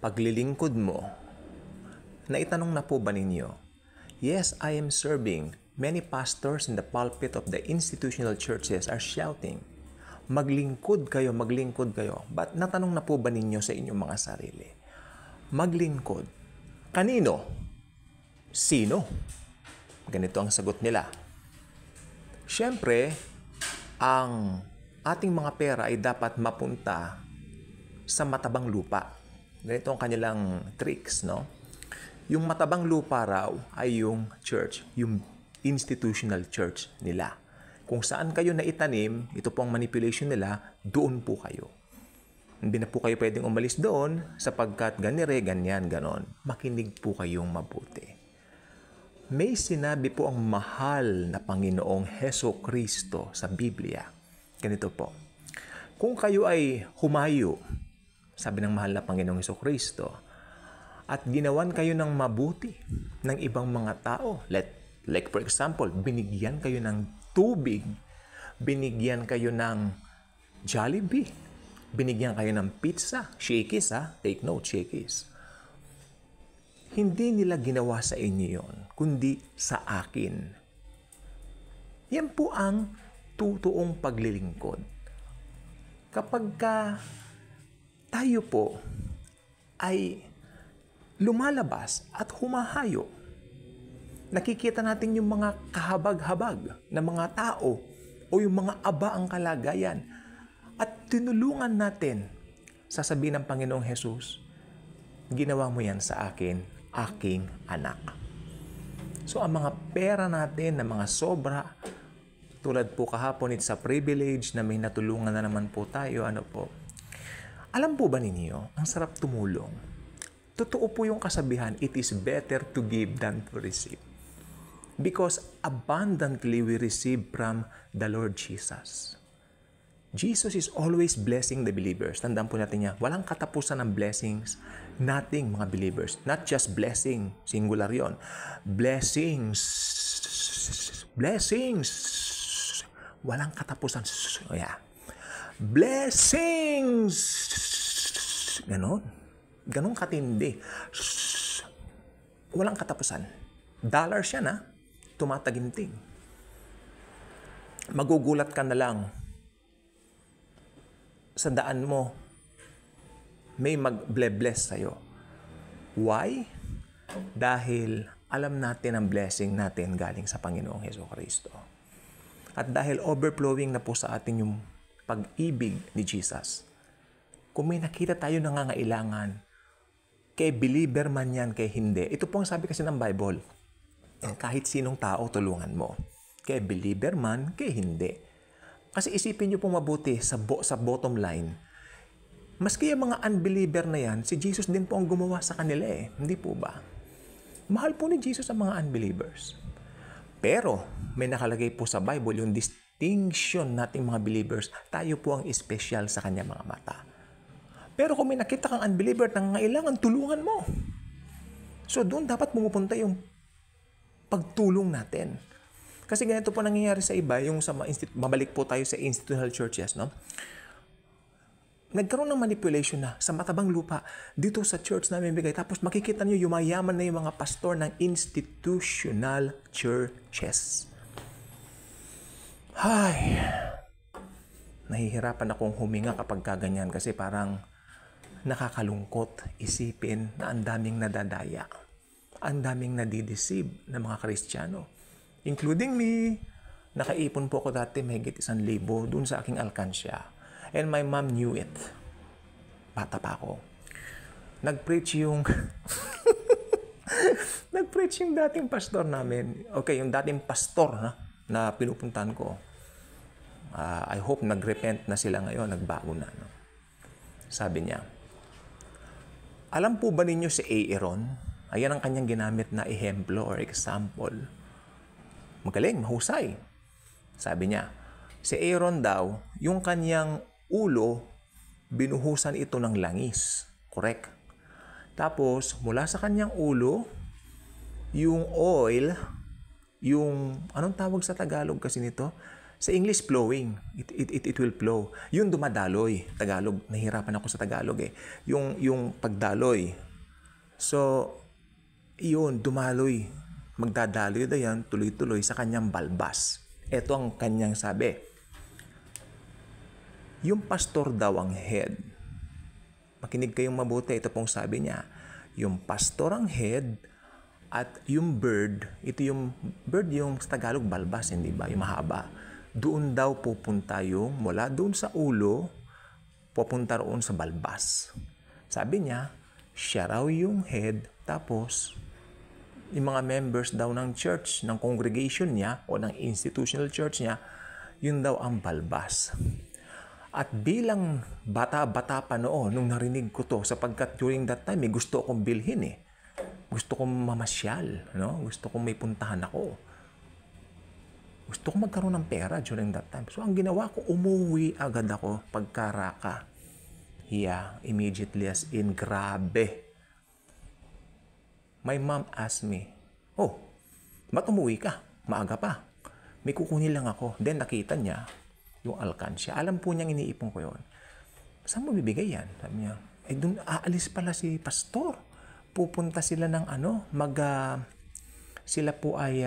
paglilingkod mo, naitanong na po ba ninyo? Yes, I am serving. Many pastors in the pulpit of the institutional churches are shouting, maglingkod kayo, maglingkod kayo. But natanong na po ba ninyo sa inyong mga sarili? Maglingkod. Kanino? Sino? Ganito ang sagot nila. Siyempre, ang ating mga pera ay dapat mapunta sa matabang lupa. Ganito ang kanilang tricks, no? Yung matabang lupa raw ay yung church, yung institutional church nila. Kung saan kayo naitanim, ito po ang manipulation nila, doon po kayo. Hindi na po kayo pwedeng umalis doon sapagkat ganire, ganyan, ganon. Makinig po kayong mabuti. May sinabi po ang mahal na Panginoong Heso Kristo sa Biblia. Ganito po. Kung kayo ay humayo, sabi ng mahal na Panginoong Heso Kristo, at ginawan kayo ng mabuti ng ibang mga tao, like for example, binigyan kayo ng tubig, binigyan kayo ng Jollibee, binigyan kayo ng pizza, Shakey's ha, take note, Shakey's. Hindi nila ginawa sa inyo yon, kundi sa akin. Yan po ang totoong paglilingkod. Kapag tayo po ay lumalabas at humahayo, nakikita natin yung mga kahabag-habag na mga tao o yung mga aba ang kalagayan at tinulungan natin, sasabihin ng Panginoong Jesus, ginawa mo yan sa akin, aking anak. So ang mga pera natin na mga sobra, tulad po kahapon it's a privilege na may natulungan na naman po tayo, alam po ba ninyo, ang sarap tumulong. Totoo po yung kasabihan, it is better to give than to receive. Because abundantly we receive from the Lord Jesus. Jesus is always blessing the believers. Tandaan po natin niya, walang katapusan ng blessings nating mga believers. Not just blessing, singular yon. Blessings. Blessings. Walang katapusan. Yeah. Blessings. Ganon. Ganon katindi. Walang katapusan. Dollars yan ha. Tumataginting. Magugulat ka na lang sa daan mo. May mag-bless sa'yo. Why? Dahil alam natin ang blessing natin galing sa Panginoong Jesucristo. At dahil overflowing na po sa atin yung pag-ibig ni Jesus. Kung may nakita tayo nangangailangan, kay believer man yan, kay hindi. Ito po ang sabi kasi ng Bible. Kahit sinong tao, tulungan mo. Kay believer man, kay hindi. Kasi isipin nyo pong mabuti sa bottom line. Maski yung mga unbeliever na yan, si Jesus din po ang gumawa sa kanila eh. Hindi po ba? Mahal po ni Jesus ang mga unbelievers. Pero, may nakalagay po sa Bible yung distinction nating mga believers, tayo po ang espesyal sa kanya mga mata. Pero kung may nakita kang unbeliever na ngailangan, tulungan mo. So doon dapat pumupunta yung pagtulong natin. Kasi ganito po nangyayari sa iba, yung sa mabalik po tayo sa institutional churches, no? Nagkaroon ng manipulation na sa matabang lupa dito sa church namin bigay. Tapos makikita nyo yumayaman na yung mga pastor ng institutional churches. Ay, nahihirapan akong huminga kapag kaganyan kasi parang nakakalungkot isipin na ang daming nadadaya, ang daming nadideceive na mga Kristiyano. Including me, nakaipon po ako dati mahigit 1,000 dun sa aking alkansya. And my mom knew it. Bata pa ako. Nag-preach yung dating pastor namin. Okay, yung dating pastor na pinupuntahan ko. I hope nag-repent na sila ngayon, nagbago na. No? Sabi niya, alam po ba ninyo si Aaron? Ayan ang kanyang ginamit na ehemplo or example. Magaling, mahusay. Sabi niya, si Aaron daw, yung kanyang ulo, binuhusan ito ng langis. Correct? Tapos, mula sa kanyang ulo, yung oil, yung, anong tawag sa Tagalog kasi nito? Sa English, flowing. It will flow. Yung dumadaloy. Tagalog. Nahihirapan ako sa Tagalog eh. Yung pagdaloy. So, yun, dumaloy. Magdadaloy na yan, tuloy-tuloy sa kanyang balbas. Ito ang kanyang sabi. Yung pastor daw ang head. Makinig kayong mabuti. Ito pong sabi niya. Yung pastor ang head at yung bird, ito yung bird yung sa Tagalog balbas, hindi ba? Yung mahaba. Doon daw pupunta yung mula doon sa ulo, pupunta roon sa balbas. Sabi niya, siya raw yung head, tapos yung mga members daw ng church, ng congregation niya o ng institutional church niya, yun daw ang balbas. At bilang bata-bata pa noon, nung narinig ko to, sapagkat during that time, gusto akong bilhin eh. Gusto kong mamasyal, no? Gusto kong may puntahan ako. Gusto kong magkaroon ng pera during that time. So, ang ginawa ko, umuwi agad ako pagkaraka. Yeah, immediately as in, grabe. My mom asked me, oh, ba't umuwi ka? Maaga pa. May kukunin lang ako. Then, nakita niya yung alkansya. Alam po niyang iniipon ko yun. Saan mo bibigay yan? Sabi niya, dun aalis pala si pastor. Pupunta sila ng sila po ay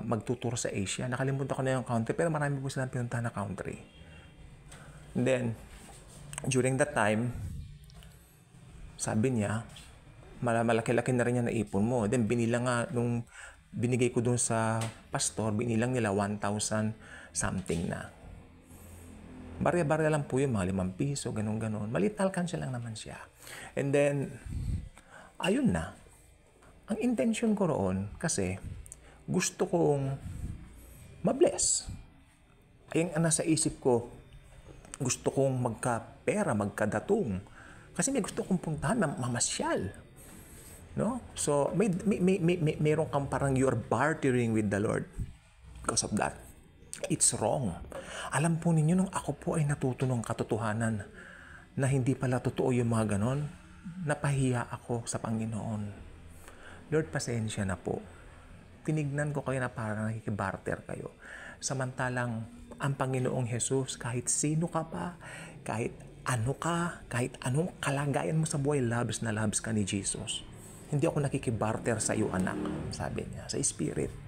magtuturo sa Asia. Nakalimutan ko na yung country, pero marami po silang pinuntahan na country. And then, during that time, sabi niya, malaki-laki na rin yan naipon mo. Then, binilang nga, nung binigay ko dun sa pastor, binilang nila 1,000 something na. Barya-barya lang po yung mga 5 piso, ganun-ganon. Maliit na alkansya lang naman siya. And then, ayun na. Ang intention ko roon, kasi gusto kong mabless. Ayun ang nasa isip ko, gusto kong magkapera, magkadatong. Kasi may gusto kong puntahan, mamasyal. No? So, mayroon kang parang you're bartering with the Lord. Because of that. It's wrong. Alam po ninyo, nung ako po ay natuto ng katotohanan na hindi pala totoo yung mga ganon, napahiya ako sa Panginoon. Lord, pasensya na po. Tinignan ko kayo na parang nakikibarter kayo. Samantalang ang Panginoong Jesus, kahit sino ka pa, kahit ano ka, kahit anong kalagayan mo sa buhay, loves na loves ka ni Jesus. Hindi ako nakikibarter sa iyo, anak, sabi niya, sa Spirit.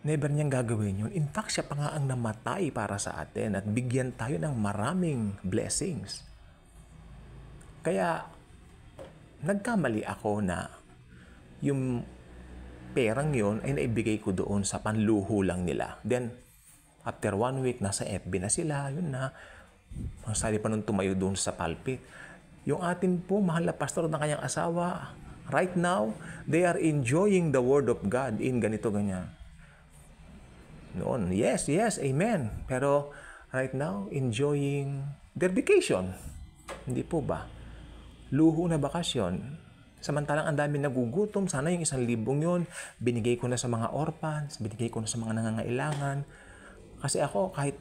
Never niyang gagawin yun. In fact, siya pa nga ang namatay para sa atin at bigyan tayo ng maraming blessings. Kaya, nagkamali ako na yung perang yon ay naibigay ko doon sa panluho lang nila. Then, after 1 week, nasa FB na sila, yun na. Ang sabi pa nung tumayo doon sa pulpit. Yung atin po, mahal na pastor ng kanyang asawa, right now, they are enjoying the Word of God in ganito, ganyan. Noon, yes, amen. Pero, right now, enjoying their vacation. Hindi po ba? Luho na bakasyon. Samantalang ang dami nagugutom, sana yung 1,000 yun, binigay ko na sa mga orphans, binigay ko na sa mga nangangailangan. Kasi ako, kahit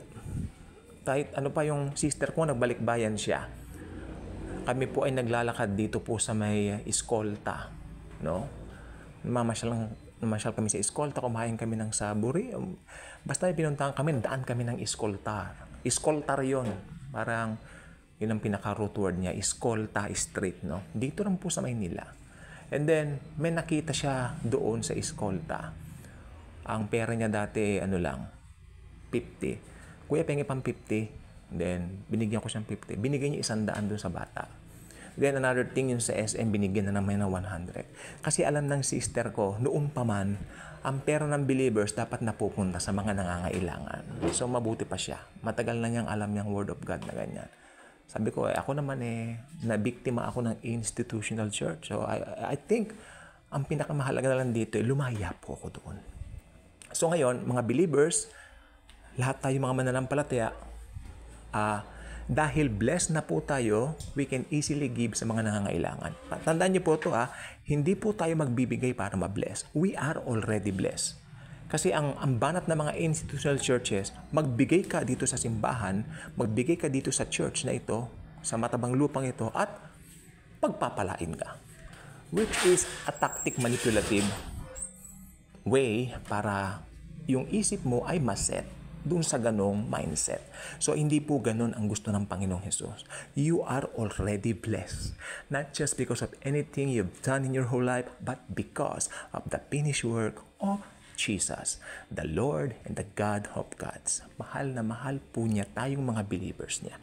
ano pa yung sister ko, nagbalik-bayan siya. Kami po ay naglalakad dito po sa may Escolta. No? Namasyal kami sa Escolta, kumain kami ng saburi. Basta may pinuntahan kami, daan kami ng Escolta. Escoltar yun. Parang, yun ang pinaka-root word niya, Escolta Street, no? Dito lang po sa Maynila. And then, may nakita siya doon sa Escolta. Ang pera niya dati, 50. Kuya, pengi pang 50. Then, binigyan ko siyang 50. Binigyan niya 100 doon sa bata. Then, another thing, yung sa SM, binigyan na naman ng 100. Kasi alam ng sister ko, noon pa man, ang pera ng believers dapat napupunta sa mga nangangailangan. So, mabuti pa siya. Matagal na niyang alam niyang Word of God na ganyan. Sabi ko, ako naman nabiktima ako ng institutional church. So, I think, ang pinakamahalaga na lang dito, lumaya po ako doon. So, ngayon, mga believers, lahat tayo mga mananampalataya, dahil blessed na po tayo, we can easily give sa mga nangangailangan. Tandaan niyo po ito, hindi po tayo magbibigay para ma-bless. We are already blessed. Kasi ang banat ng mga institutional churches, magbigay ka dito sa simbahan, magbigay ka dito sa church na ito, sa matabang lupang ito, at pagpapalain ka. Which is a tactic manipulative way para yung isip mo ay maset dun sa ganong mindset. So, hindi po ganon ang gusto ng Panginoong Jesus. You are already blessed. Not just because of anything you've done in your whole life, but because of the finished work of Jesus, the Lord and the God of gods. Mahal na mahal po niya tayong mga believers niya.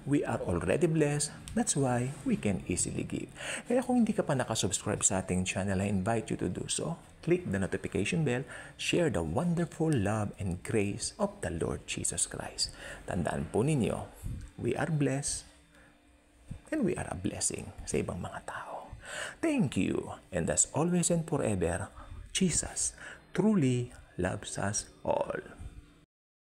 We are already blessed. That's why we can easily give. Kaya kung hindi ka pa nakasubscribe sa ating channel, I invite you to do so. Click the notification bell, share the wonderful love and grace of the Lord Jesus Christ. Tandaan po ninyo, we are blessed and we are a blessing sa ibang mga tao. Thank you. And as always and forever, Jesus truly loves us all.